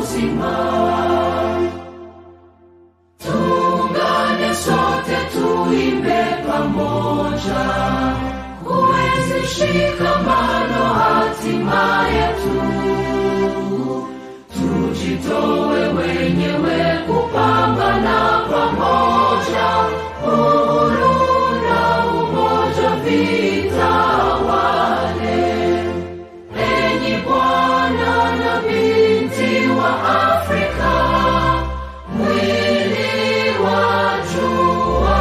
uzima. Tuungane sote tuimbe pamoja, kuenzi shikamano hatima yetu. Tujitoe wenyewe kupambana pamoja, uhuru na umoja vitawale. Enyi bwana na binti wa Afrika, mwili wa jua,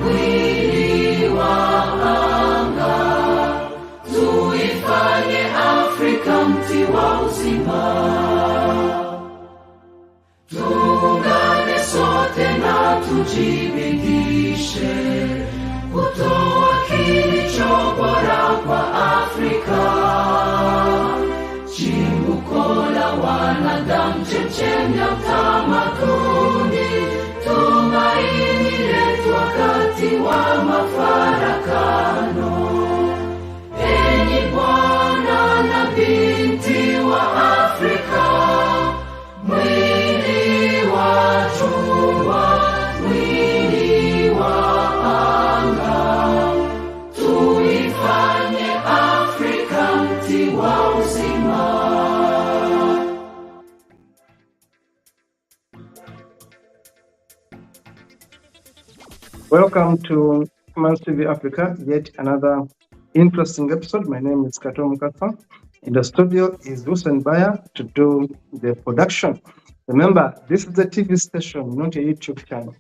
mwili wa anga, tuifanye Afrika mti wa uzima. Tuungane sote na tujibidishe kutoa kilicho bora kwa Afrika. Chimbuko la wanadamu, chemchemi ya utamaduni, tumaini letu wakati wa mafarakano. Enyi bwana na binti wa Afrika, mwili wa jua, mwili wa anga, tuifanye Afrika mti wa uzima. Welcome to Mans TV Africa, yet another interesting episode. My name is Kato Mukasa. In the studio is Hussein Baya to do the production. Remember, this is a TV station, not a YouTube channel.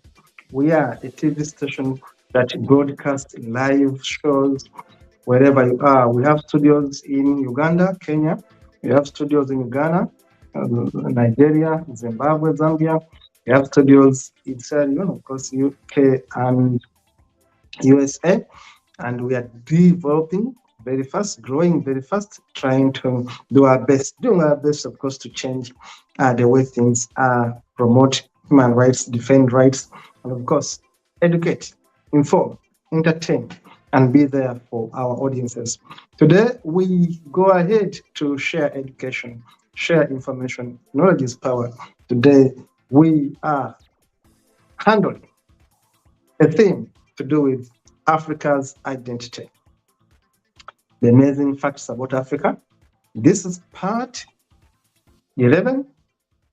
We are a TV station that broadcasts live shows wherever you are. We have studios in Uganda, Kenya. We have studios in Ghana, Nigeria, Zimbabwe, Zambia. We have studios in Sierra Leone, of course, UK and USA. And we are developing very fast, growing very fast, trying to do our best, of course, to change the way things are, promote human rights, defend rights, and of course, educate, inform, entertain, and be there for our audiences. Today, we go ahead to share education, share information. Knowledge is power. Today, we are handling a theme to do with Africa's identity. The amazing facts about Africa. This is part 11,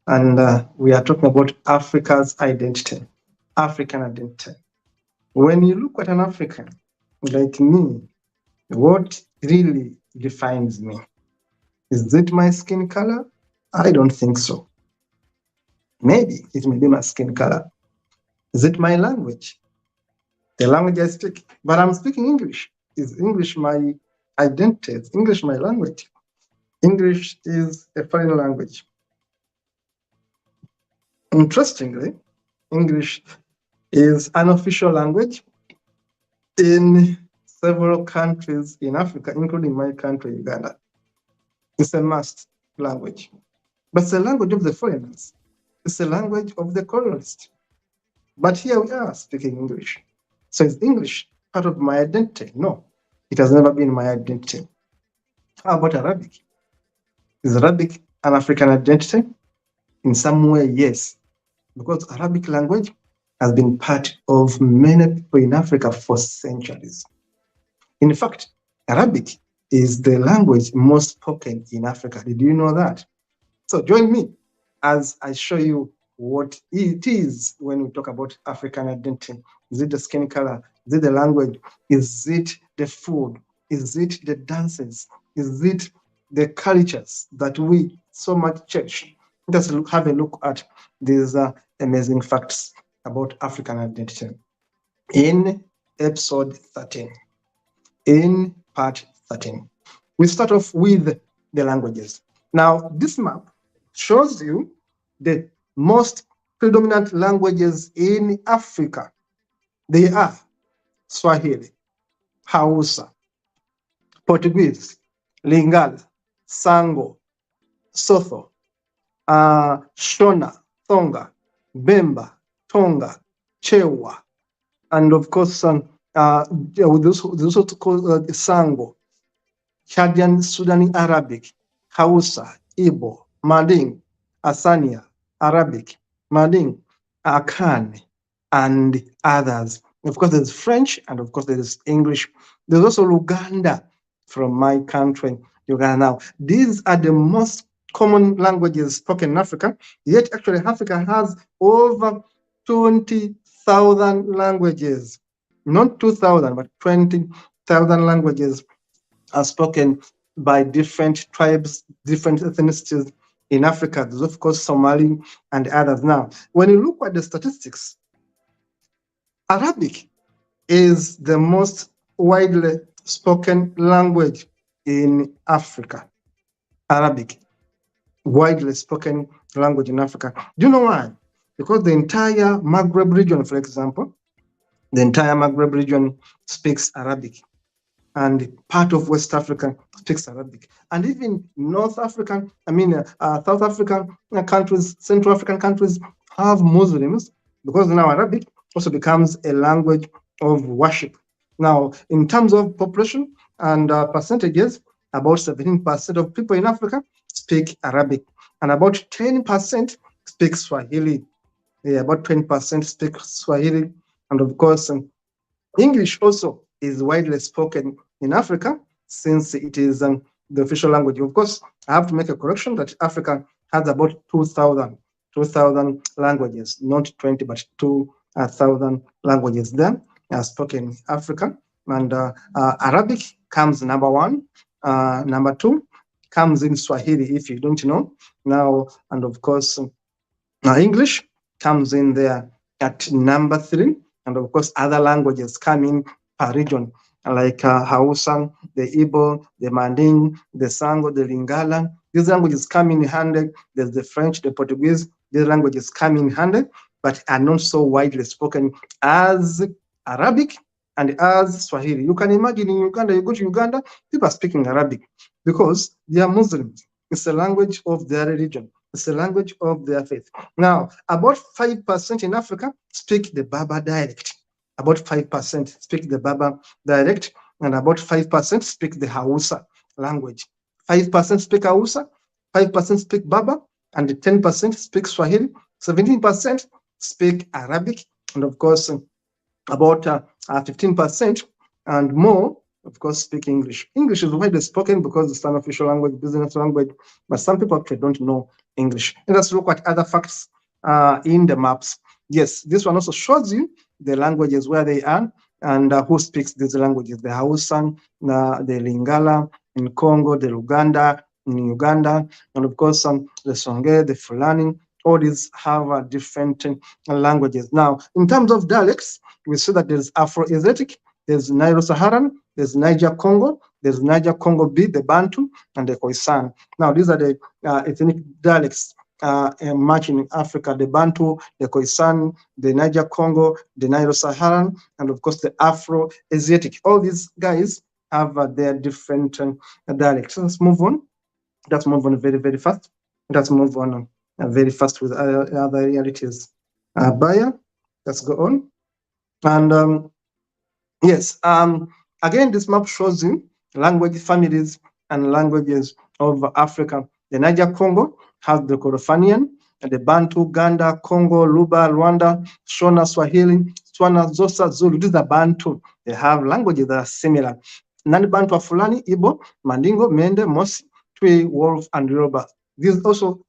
and we are talking about Africa's identity, African identity. When you look at an African like me, what really defines me? Is it my skin color? I don't think so. Maybe it may be my skin color. Is it my language? The language I speak, but I'm speaking English. Is English my identity? Is English my language? English is a foreign language. Interestingly, English is an official language in several countries in Africa, including my country, Uganda. It's a must language. But it's the language of the foreigners. It's the language of the colonists. But here we are speaking English. So is English part of my identity? No, it has never been my identity. How about Arabic? Is Arabic an African identity? In some way, yes, because Arabic language has been part of many people in Africa for centuries. In fact, Arabic is the language most spoken in Africa. Did you know that? So join me as I show you what it is when we talk about African identity. Is it the skin color? Is it the language? Is it the food? Is it the dances? Is it the cultures that we so much cherish? Let us have a look at these amazing facts about African identity in episode 13, in part 13. We start off with the languages. Now, this map shows you the most predominant languages in Africa. They are Swahili, Hausa, Portuguese, Lingala, Sango, Sotho, Shona, Thonga, Bemba, Tonga, Chewa, and of course, those also called Sango, Chadian Sudani Arabic, Hausa, Igbo, Manding, Asania, Arabic, Manding, Akan, and others. Of course, there's French, and of course, there's English. There's also Luganda from my country, Uganda. Now, these are the most common languages spoken in Africa, yet actually Africa has over 20,000 languages. Not 2,000, but 20,000 languages are spoken by different tribes, different ethnicities in Africa. There's, of course, Somali and others. Now, when you look at the statistics, Arabic is the most widely spoken language in Africa. Arabic, widely spoken language in Africa. Do you know why? Because the entire Maghreb region, for example, the entire Maghreb region speaks Arabic, and part of West Africa speaks Arabic. And even South African countries, Central African countries have Muslims, because now Arabic also becomes a language of worship. Now, in terms of population and percentages, about 17% of people in Africa speak Arabic, and about 10% speak Swahili. Yeah, about 20% speak Swahili, and of course, English also is widely spoken in Africa, since it is the official language. Of course, I have to make a correction that Africa has about 2,000 languages, not 20, but 2,000 languages there are spoken in Africa. And Arabic comes number one. Number two comes in Swahili, if you don't know now. And of course, English comes in there at number three. And of course, other languages come in per region, like Hausa, the Igbo, the Manding, the Sango, the Lingala. These languages come in handy. There's the French, the Portuguese. These languages come in handy, but are not so widely spoken as Arabic and as Swahili. You can imagine in Uganda, you go to Uganda, people are speaking Arabic because they are Muslims. It's a language of their religion. It's a language of their faith. Now, about 5% in Africa speak the Berber dialect. About 5% speak the Berber dialect, and about 5% speak the Hausa language. 5% speak Hausa, 5% speak Berber, and 10% speak Swahili. 17% speak Arabic, and of course, about 15% and more, of course, speak English. English is widely spoken because it's an official language, business language, but some people actually don't know English. And let's look at other facts in the maps. Yes, this one also shows you the languages where they are and who speaks these languages. The Hausa, the Lingala in Congo, the Luganda in Uganda, and of course the Songhai, the Fulani. All these have different languages. Now, in terms of dialects, we see that there's Afro-Asiatic, there's Nilo-Saharan, there's Niger-Congo, there's Niger-Congo B, the Bantu, and the Khoisan. Now, these are the ethnic dialects much in Africa: the Bantu, the Khoisan, the Niger-Congo, the Nilo-Saharan, and of course the Afro-Asiatic. All these guys have their different dialects. So let's move on. Let's move on very, very fast. Let's move on very fast with other realities. Bayer, let's go on. And yes, again, this map shows you language families and languages of Africa. The Niger-Congo has the Korofanian, the Bantu, Ganda, Congo, Luba, Rwanda, Shona, Swahili, Tswana, Xhosa, Zulu. These are Bantu. They have languages that are similar. Nani-Bantu are Fulani, Igbo, Mandingo, Mende, Mosi, Twi, Wolf, and Yoruba. These also,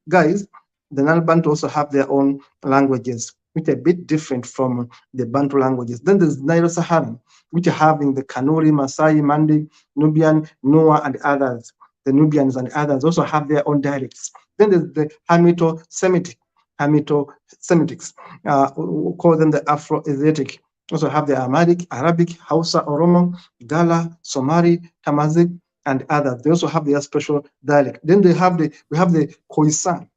guys, the Nani-Bantu also have their own languages, which are a bit different from the Bantu languages. Then there's Nilo-Saharan, which are having the Kanuri, Masai, Mandi, Nubian, Nua, and others. The Nubians and others also have their own dialects. Then there's the Hamito-Semitic, Hamito-Semitics, we call them the Afro-Asiatic. Also have the Amharic, Arabic, Hausa, Oromo, Gala, Somali, Tamazight, and others. They also have their special dialect. Then we have the Khoisan,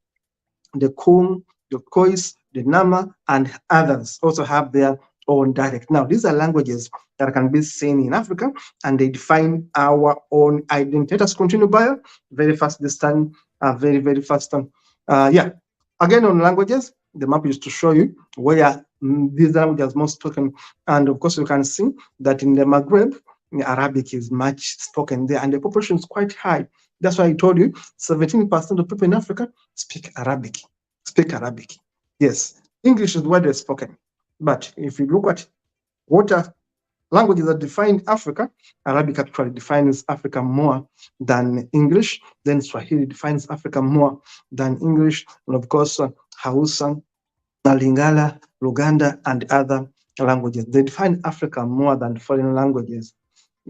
the Kum, the Khois, the Nama, and others also have their own dialect. Now, these are languages that can be seen in Africa, and they define our own identity. Let us continue by very fast this time, very, very fast. Yeah, again on languages, the map is to show you where these languages are most spoken. And of course, you can see that in the Maghreb, Arabic is much spoken there, and the population is quite high. That's why I told you 17% of people in Africa speak Arabic. Speak Arabic. Yes, English is widely spoken. But if you look at what are languages that define Africa, Arabic actually defines Africa more than English. Then Swahili defines Africa more than English. And of course, Hausa, Lingala, Luganda, and other languages. They define Africa more than foreign languages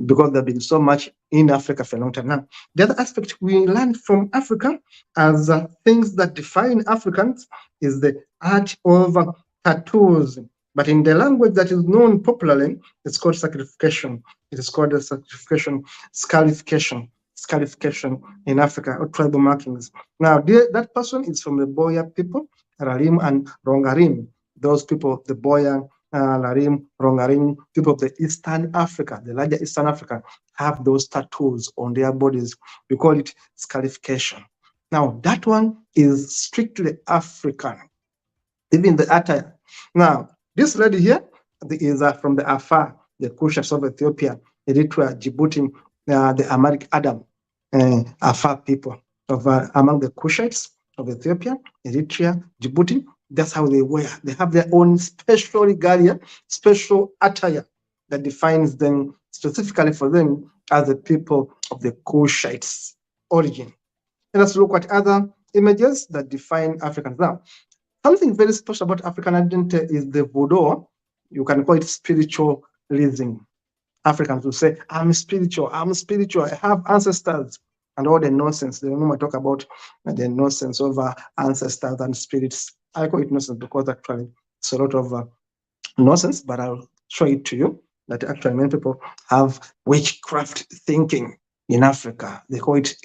because there have been so much in Africa for a long time now. The other aspect we learn from Africa as things that define Africans is the art of tattoos. But in the language that is known popularly, it's called scarification. It is called scarification, scarification in Africa, or tribal markings. Now, that person is from the Boya people, Rarim and Rongarim. Those people, the Boya, Larim, Rongarim, people of the Eastern Africa, the larger Eastern Africa, have those tattoos on their bodies. We call it scarification. Now, that one is strictly African, even the attire. Now, this lady here is from the Afar, the Kushites of Ethiopia, Eritrea, Djibouti, the Amharic Adam, Afar people among the Kushites of Ethiopia, Eritrea, Djibouti. That's how they wear. They have their own special regalia, special attire that defines them specifically for them as the people of the Kushites origin. And let's look at other images that define Africans. Now, something very special about African identity is the voodoo. You can call it spiritualism. Africans will say, I'm spiritual, I have ancestors, and all the nonsense. They don't talk about the nonsense of ancestors and spirits. I call it nonsense because actually it's a lot of nonsense, but I'll show it to you that actually many people have witchcraft thinking in Africa. They call it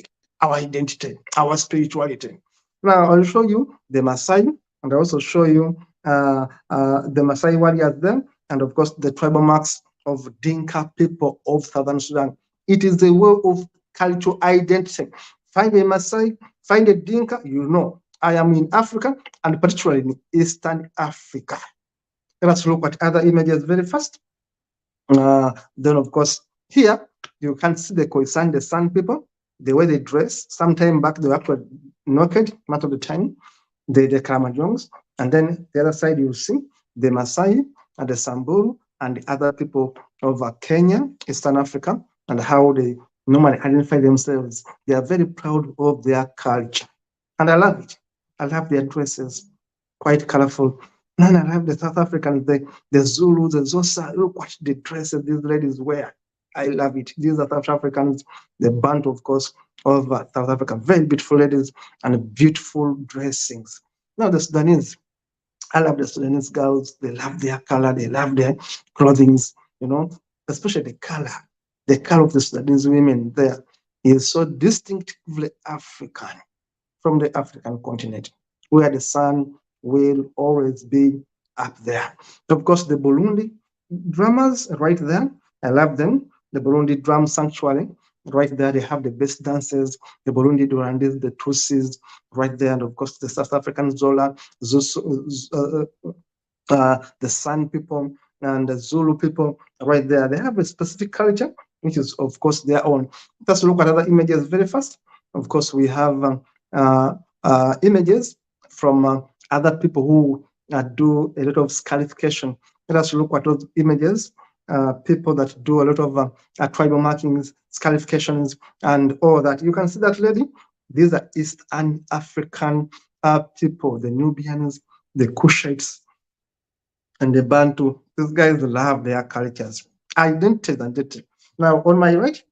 our identity, our spirituality. Now I'll show you the Maasai, and I also show you the Maasai warriors there, and of course the tribal marks of Dinka people of Southern Sudan. It is a way of cultural identity. Find a Maasai, find a Dinka, you know, I am in Africa, and particularly in Eastern Africa. Let's look at other images very fast. Then, of course, here you can see the Khoisan, the San people, the way they dress. Sometime back, they were actually naked, much of the time, the Karamanjongs. And then the other side, you see the Maasai and the Samburu and the other people of Kenya, Eastern Africa, and how they normally identify themselves. They are very proud of their culture. And I love it. I love their dresses, quite colorful. And I love the South Africans, the Zulus, the Xhosa. Look what the dresses these ladies wear. I love it. These are South Africans, the band, of course, of South Africa. Very beautiful ladies and beautiful dressings. Now, the Sudanese, I love the Sudanese girls. They love their color. They love their clothing, you know, especially the color. The color of the Sudanese women there is so distinctively African from the African continent, where the sun will always be up there. Of course, the Burundi drummers right there, I love them. The Burundi Drum Sanctuary, right there, they have the best dancers, the Burundi Durandis, the Tutsis, right there, and of course, the South African Zola, the San people, and the Zulu people, right there. They have a specific culture, which is, of course, their own. Let's look at other images very fast. Of course, we have images from other people who do a lot of scarification. Let us look at those images. People that do a lot of tribal markings, scarifications, and all that. You can see that lady. These are Eastern African people, the Nubians, the Kushites, and the Bantu. These guys love their cultures. Identity. Now, on my right,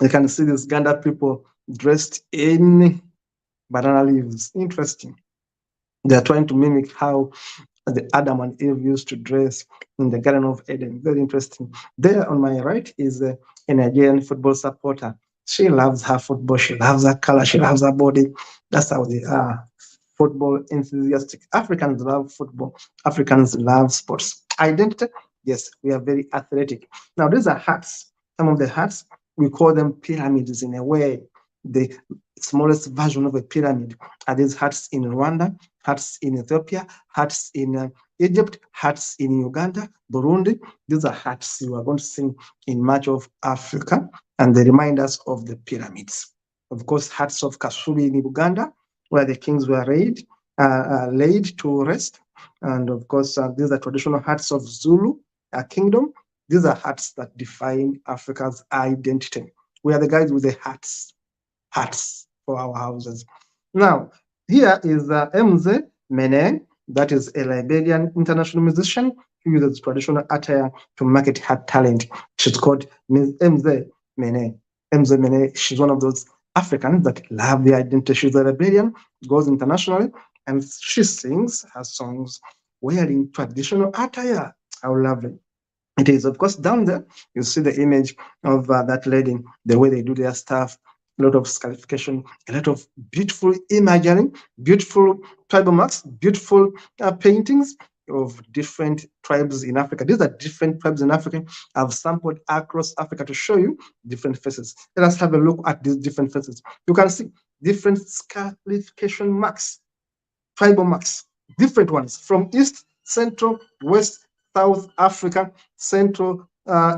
you can see these Ganda people dressed in banana leaves. Interesting. They are trying to mimic how the Adam and Eve used to dress in the Garden of Eden. Very interesting. There on my right is a Nigerian football supporter. She loves her football. She loves her color. She loves her body. That's how they are. Football enthusiastic. Africans love football. Africans love sports. Identity, yes, we are very athletic. Now, these are hats. Some of the hats, we call them pyramids in a way. The smallest version of a pyramid are these hats in Rwanda, hats in Ethiopia, hats in Egypt, hats in Uganda, Burundi. These are hats you are going to see in much of Africa, and they remind us of the pyramids. Of course, huts of Kasubi in Uganda, where the kings were laid to rest. And of course, these are traditional huts of Zulu kingdom. These are huts that define Africa's identity. We are the guys with the huts for our houses. Now, here is Mze Mene, that is a Liberian international musician who uses traditional attire to market her talent. She's called Mze Mene. Mze Mene, she's one of those Africans that love their identity. She's a Liberian, goes internationally, and she sings her songs wearing traditional attire. How lovely it is. Of course, down there, you see the image of that lady, the way they do their stuff, a lot of scarification, a lot of beautiful imagery, beautiful tribal marks, beautiful paintings of different tribes in Africa. These are different tribes in Africa. I've sampled across Africa to show you different faces. Let us have a look at these different faces. You can see different scarification marks, tribal marks, different ones from East, Central, West, South Africa, Central,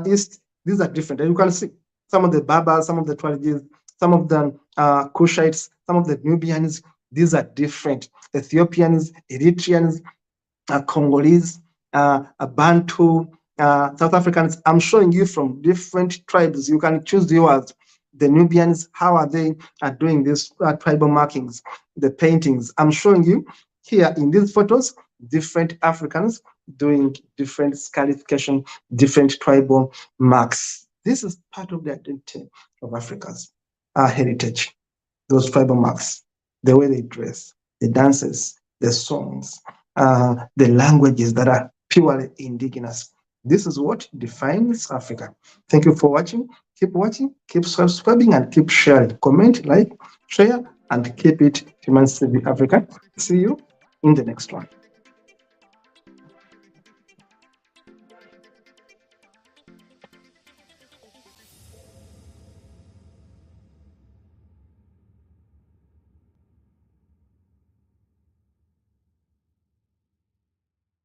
East. These are different. And you can see some of the Babas, some of the Tuaregs, some of the Kushites, some of the Nubians. These are different. Ethiopians, Eritreans, Congolese, Bantu, South Africans. I'm showing you from different tribes. You can choose yours. The Nubians, how are they doing these tribal markings, the paintings? I'm showing you here in these photos, different Africans doing different scarification, different tribal marks. This is part of the identity of Africa's heritage, those tribal marks, the way they dress, the dances, the songs, the languages that are purely indigenous. This is what defines Africa. Thank you for watching. Keep watching, keep subscribing, and keep sharing. Comment, like, share, and keep it Human Civic Africa. See you in the next one.